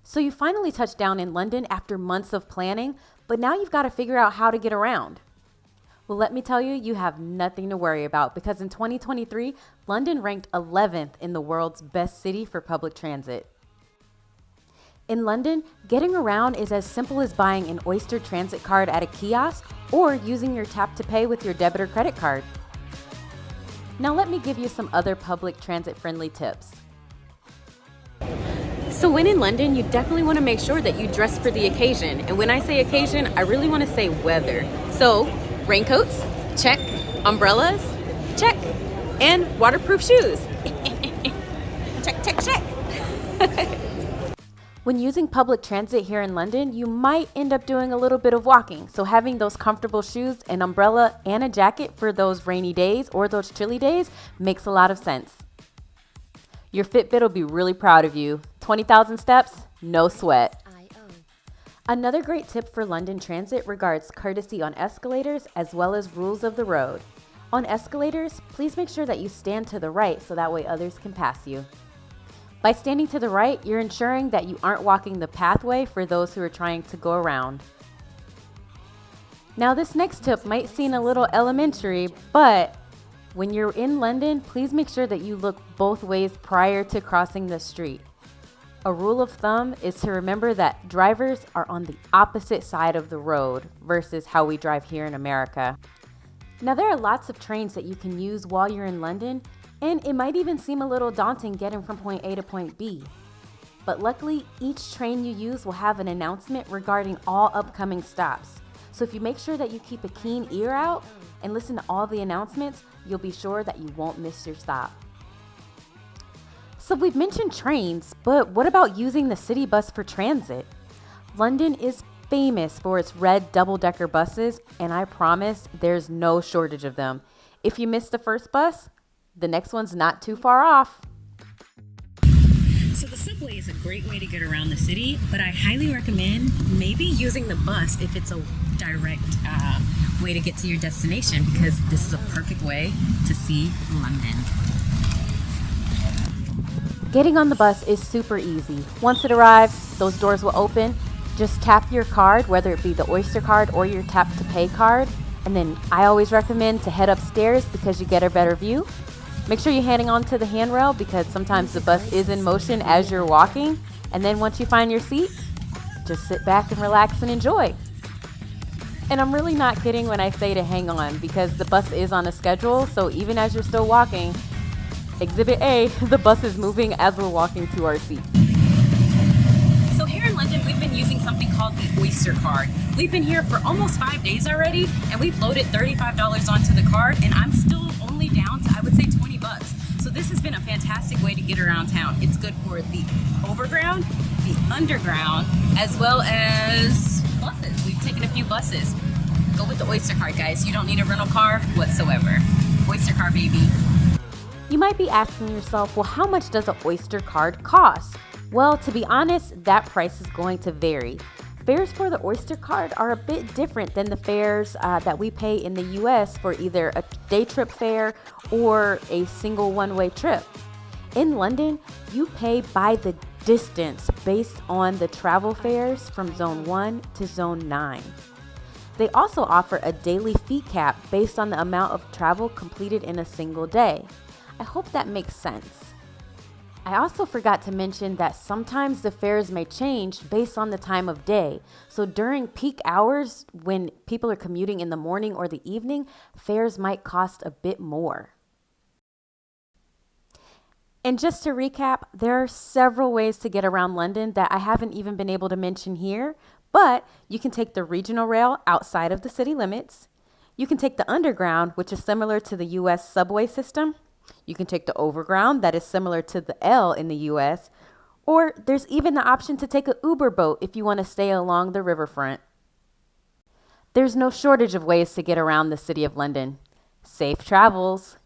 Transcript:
So you finally touched down in London after months of planning, but now you've got to figure out how to get around. Well, let me tell you, you have nothing to worry about because in 2023, London ranked 11th in the world's best city for public transit. In London, getting around is as simple as buying an Oyster transit card at a kiosk or using your tap to pay with your debit or credit card. Now let me give you some other public transit friendly tips. So when in London, you definitely want to make sure that you dress for the occasion. And when I say occasion, I really want to say weather. So raincoats, check. Umbrellas, check. And waterproof shoes. Check, check, check. When using public transit here in London, you might end up doing a little bit of walking. So having those comfortable shoes, an umbrella, and a jacket for those rainy days or those chilly days makes a lot of sense. Your Fitbit will be really proud of you. 20,000 steps, no sweat. Another great tip for London Transit regards courtesy on escalators as well as rules of the road. On escalators, please make sure that you stand to the right so that way others can pass you. By standing to the right, you're ensuring that you aren't walking the pathway for those who are trying to go around. Now this next tip might seem a little elementary, but when you're in London, please make sure that you look both ways prior to crossing the street. A rule of thumb is to remember that drivers are on the opposite side of the road versus how we drive here in America. Now there are lots of trains that you can use while you're in London, and it might even seem a little daunting getting from point A to point B. But luckily, each train you use will have an announcement regarding all upcoming stops. So if you make sure that you keep a keen ear out and listen to all the announcements, you'll be sure that you won't miss your stop. So we've mentioned trains, but what about using the city bus for transit? London is famous for its red double-decker buses, and I promise there's no shortage of them. If you miss the first bus, the next one's not too far off. So the subway is a great way to get around the city, but I highly recommend maybe using the bus if it's a direct way to get to your destination, because this is a perfect way to see London. Getting on the bus is super easy. Once it arrives, those doors will open. Just tap your card, whether it be the Oyster card or your tap to pay card. And then I always recommend to head upstairs because you get a better view. Make sure you're hanging on to the handrail because sometimes the bus is in motion as you're walking. And then once you find your seat, just sit back and relax and enjoy. And I'm really not kidding when I say to hang on because the bus is on a schedule. So even as you're still walking, Exhibit A, the bus is moving as we're walking to our seat. So here in London, we've been using something called the Oyster card. We've been here for almost 5 days already, and we've loaded $35 onto the card, and I'm still only down to, I would say, $20. So this has been a fantastic way to get around town. It's good for the overground, the underground, as well as buses. We've taken a few buses. Go with the Oyster card, guys. You don't need a rental car whatsoever. Oyster card, baby. You might be asking yourself, well, how much does an Oyster card cost? Well, to be honest, that price is going to vary. Fares for the Oyster card are a bit different than the fares that we pay in the US for either a day trip fare or a single one-way trip. In London, you pay by the distance based on the travel fares from Zone 1 to Zone 9. They also offer a daily fee cap based on the amount of travel completed in a single day. I hope that makes sense. I also forgot to mention that sometimes the fares may change based on the time of day. So during peak hours, when people are commuting in the morning or the evening, fares might cost a bit more. And just to recap, there are several ways to get around London that I haven't even been able to mention here, but you can take the regional rail outside of the city limits. You can take the underground, which is similar to the US subway system. You can take the overground that is similar to the L in the US, or there's even the option to take an Uber boat if you want to stay along the riverfront. There's no shortage of ways to get around the city of London. Safe travels.